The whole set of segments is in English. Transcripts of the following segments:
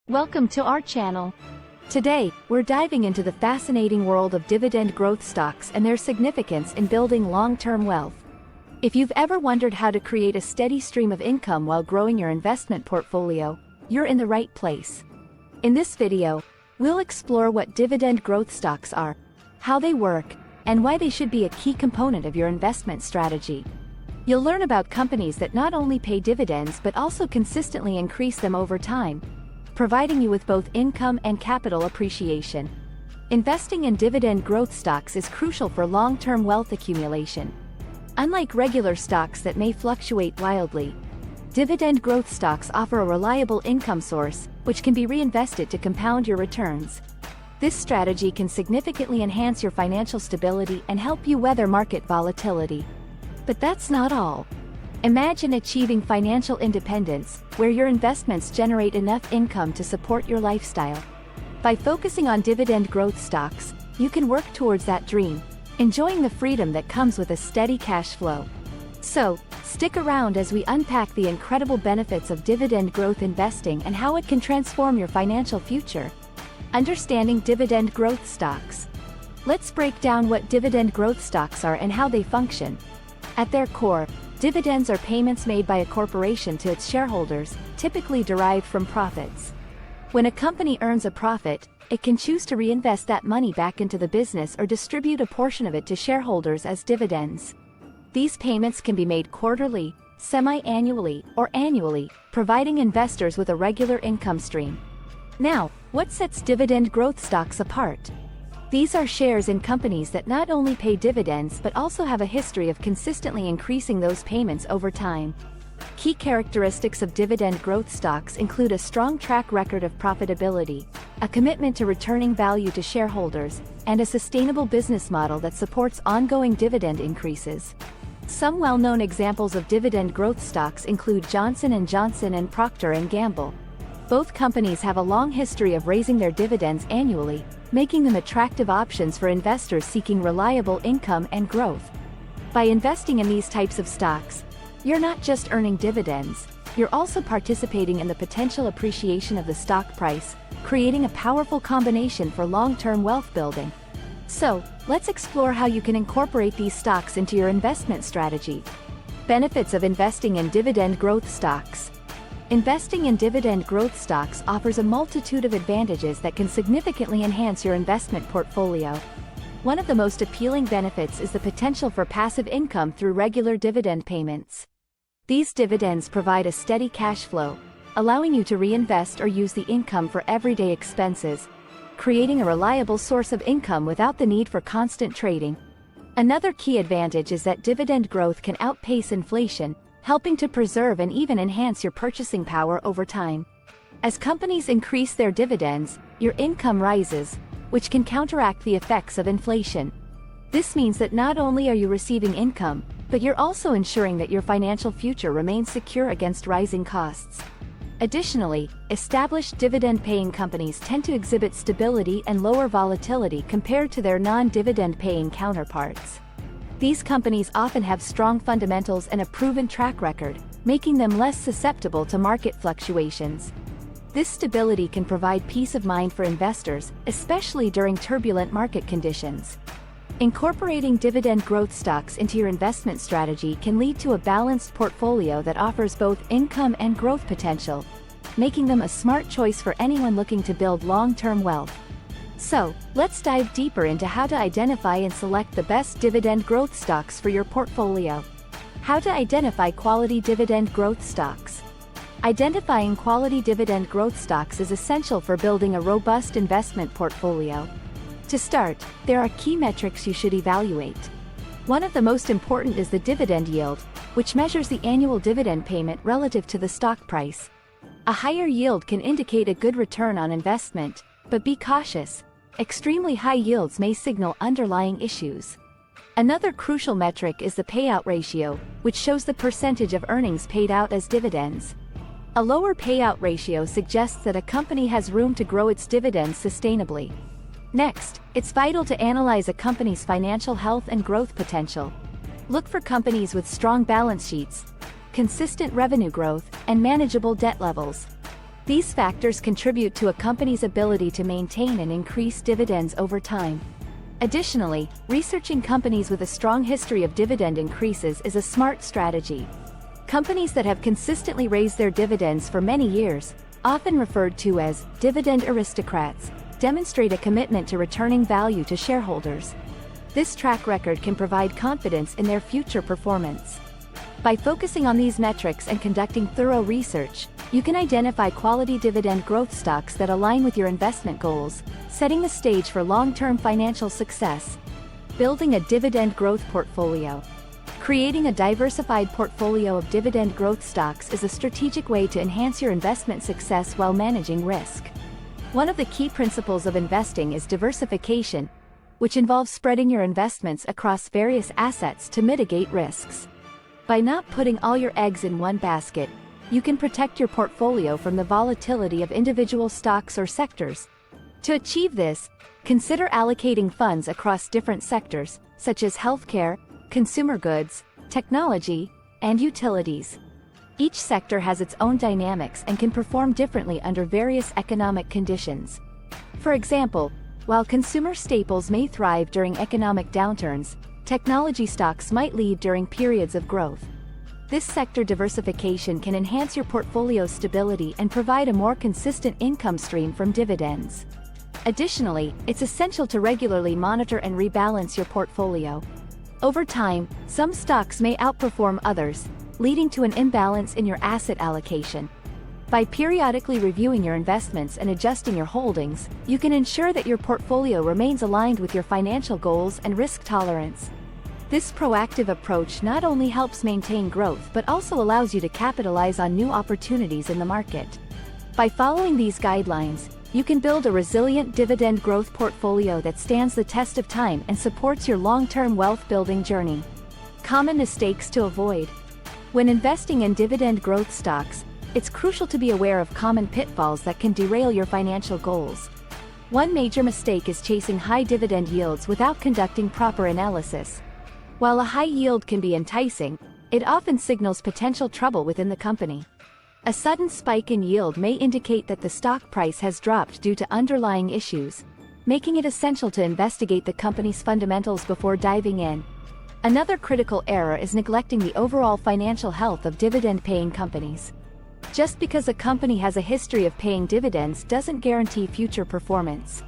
Welcome to our channel. Today, we're diving into the fascinating world of dividend growth stocks and their significance in building long-term wealth. If you've ever wondered how to create a steady stream of income while growing your investment portfolio, you're in the right place. In this video, we'll explore what dividend growth stocks are, how they work, and why they should be a key component of your investment strategy. You'll learn about companies that not only pay dividends but also consistently increase them over time, providing you with both income and capital appreciation. Investing in dividend growth stocks is crucial for long-term wealth accumulation. Unlike regular stocks that may fluctuate wildly, dividend growth stocks offer a reliable income source, which can be reinvested to compound your returns. This strategy can significantly enhance your financial stability and help you weather market volatility. But that's not all. Imagine achieving financial independence, where your investments generate enough income to support your lifestyle. By focusing on dividend growth stocks, you can work towards that dream, enjoying the freedom that comes with a steady cash flow. So, stick around as we unpack the incredible benefits of dividend growth investing and how it can transform your financial future. Understanding dividend growth stocks. Let's break down what dividend growth stocks are and how they function. At their core, dividends are payments made by a corporation to its shareholders, typically derived from profits. When a company earns a profit, it can choose to reinvest that money back into the business or distribute a portion of it to shareholders as dividends. These payments can be made quarterly, semi-annually, or annually, providing investors with a regular income stream. Now, what sets dividend growth stocks apart? These are shares in companies that not only pay dividends but also have a history of consistently increasing those payments over time. Key characteristics of dividend growth stocks include a strong track record of profitability, a commitment to returning value to shareholders, and a sustainable business model that supports ongoing dividend increases. Some well-known examples of dividend growth stocks include Johnson & Johnson and Procter & Gamble. Both companies have a long history of raising their dividends annually, making them attractive options for investors seeking reliable income and growth. By investing in these types of stocks, you're not just earning dividends, you're also participating in the potential appreciation of the stock price, creating a powerful combination for long-term wealth building. So, let's explore how you can incorporate these stocks into your investment strategy. Benefits of investing in dividend growth stocks. Investing in dividend growth stocks offers a multitude of advantages that can significantly enhance your investment portfolio. One of the most appealing benefits is the potential for passive income through regular dividend payments. These dividends provide a steady cash flow, allowing you to reinvest or use the income for everyday expenses, creating a reliable source of income without the need for constant trading. Another key advantage is that dividend growth can outpace inflation, helping to preserve and even enhance your purchasing power over time. As companies increase their dividends, your income rises, which can counteract the effects of inflation. This means that not only are you receiving income, but you're also ensuring that your financial future remains secure against rising costs. Additionally, established dividend-paying companies tend to exhibit stability and lower volatility compared to their non-dividend-paying counterparts. These companies often have strong fundamentals and a proven track record, making them less susceptible to market fluctuations. This stability can provide peace of mind for investors, especially during turbulent market conditions. Incorporating dividend growth stocks into your investment strategy can lead to a balanced portfolio that offers both income and growth potential, making them a smart choice for anyone looking to build long-term wealth. So, let's dive deeper into how to identify and select the best dividend growth stocks for your portfolio. How to identify quality dividend growth stocks. Identifying quality dividend growth stocks is essential for building a robust investment portfolio. To start, there are key metrics you should evaluate. One of the most important is the dividend yield, which measures the annual dividend payment relative to the stock price. A higher yield can indicate a good return on investment, but be cautious. Extremely high yields may signal underlying issues. Another crucial metric is the payout ratio, which shows the percentage of earnings paid out as dividends. A lower payout ratio suggests that a company has room to grow its dividends sustainably. Next, it's vital to analyze a company's financial health and growth potential. Look for companies with strong balance sheets, consistent revenue growth, and manageable debt levels. These factors contribute to a company's ability to maintain and increase dividends over time. Additionally, researching companies with a strong history of dividend increases is a smart strategy. Companies that have consistently raised their dividends for many years, often referred to as dividend aristocrats, demonstrate a commitment to returning value to shareholders. This track record can provide confidence in their future performance. By focusing on these metrics and conducting thorough research, you can identify quality dividend growth stocks that align with your investment goals, setting the stage for long-term financial success. Building a dividend growth portfolio. Creating a diversified portfolio of dividend growth stocks is a strategic way to enhance your investment success while managing risk. One of the key principles of investing is diversification, which involves spreading your investments across various assets to mitigate risks. By not putting all your eggs in one basket, you can protect your portfolio from the volatility of individual stocks or sectors. To achieve this, consider allocating funds across different sectors, such as healthcare, consumer goods, technology, and utilities. Each sector has its own dynamics and can perform differently under various economic conditions. For example, while consumer staples may thrive during economic downturns, technology stocks might lead during periods of growth. This sector diversification can enhance your portfolio's stability and provide a more consistent income stream from dividends. Additionally, it's essential to regularly monitor and rebalance your portfolio. Over time, some stocks may outperform others, leading to an imbalance in your asset allocation. By periodically reviewing your investments and adjusting your holdings, you can ensure that your portfolio remains aligned with your financial goals and risk tolerance. This proactive approach not only helps maintain growth but also allows you to capitalize on new opportunities in the market. By following these guidelines, you can build a resilient dividend growth portfolio that stands the test of time and supports your long-term wealth-building journey. Common mistakes to avoid. When investing in dividend growth stocks, it's crucial to be aware of common pitfalls that can derail your financial goals. One major mistake is chasing high dividend yields without conducting proper analysis. While a high yield can be enticing, it often signals potential trouble within the company. A sudden spike in yield may indicate that the stock price has dropped due to underlying issues, making it essential to investigate the company's fundamentals before diving in. Another critical error is neglecting the overall financial health of dividend-paying companies. Just because a company has a history of paying dividends doesn't guarantee future performance.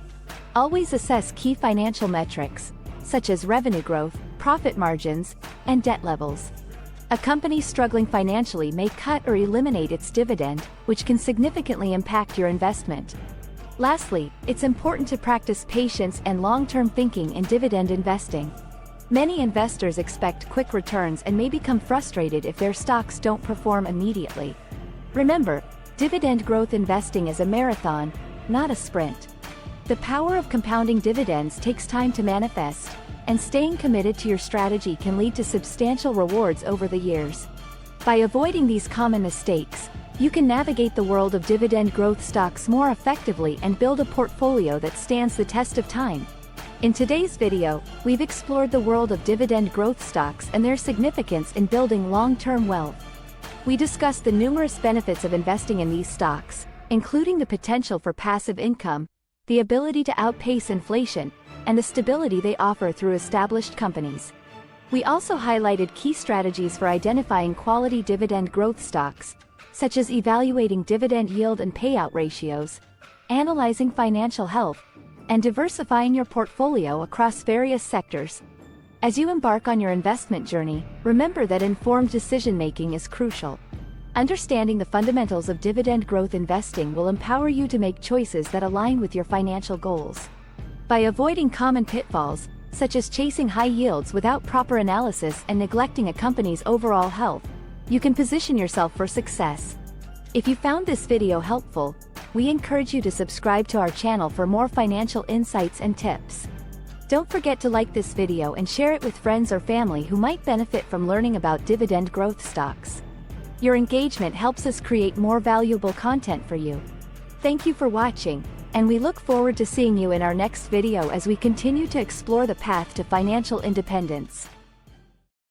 Always assess key financial metrics, such as revenue growth, profit margins, and debt levels. A company struggling financially may cut or eliminate its dividend, which can significantly impact your investment. Lastly, it's important to practice patience and long-term thinking in dividend investing. Many investors expect quick returns and may become frustrated if their stocks don't perform immediately. Remember, dividend growth investing is a marathon, not a sprint. The power of compounding dividends takes time to manifest, and staying committed to your strategy can lead to substantial rewards over the years. By avoiding these common mistakes, you can navigate the world of dividend growth stocks more effectively and build a portfolio that stands the test of time. In today's video, we've explored the world of dividend growth stocks and their significance in building long-term wealth. We discussed the numerous benefits of investing in these stocks, including the potential for passive income, the ability to outpace inflation, and the stability they offer through established companies. We also highlighted key strategies for identifying quality dividend growth stocks, such as evaluating dividend yield and payout ratios, analyzing financial health, and diversifying your portfolio across various sectors. As you embark on your investment journey, remember that informed decision-making is crucial. Understanding the fundamentals of dividend growth investing will empower you to make choices that align with your financial goals. By avoiding common pitfalls, such as chasing high yields without proper analysis and neglecting a company's overall health, you can position yourself for success. If you found this video helpful, we encourage you to subscribe to our channel for more financial insights and tips. Don't forget to like this video and share it with friends or family who might benefit from learning about dividend growth stocks. Your engagement helps us create more valuable content for you. Thank you for watching, and we look forward to seeing you in our next video as we continue to explore the path to financial independence.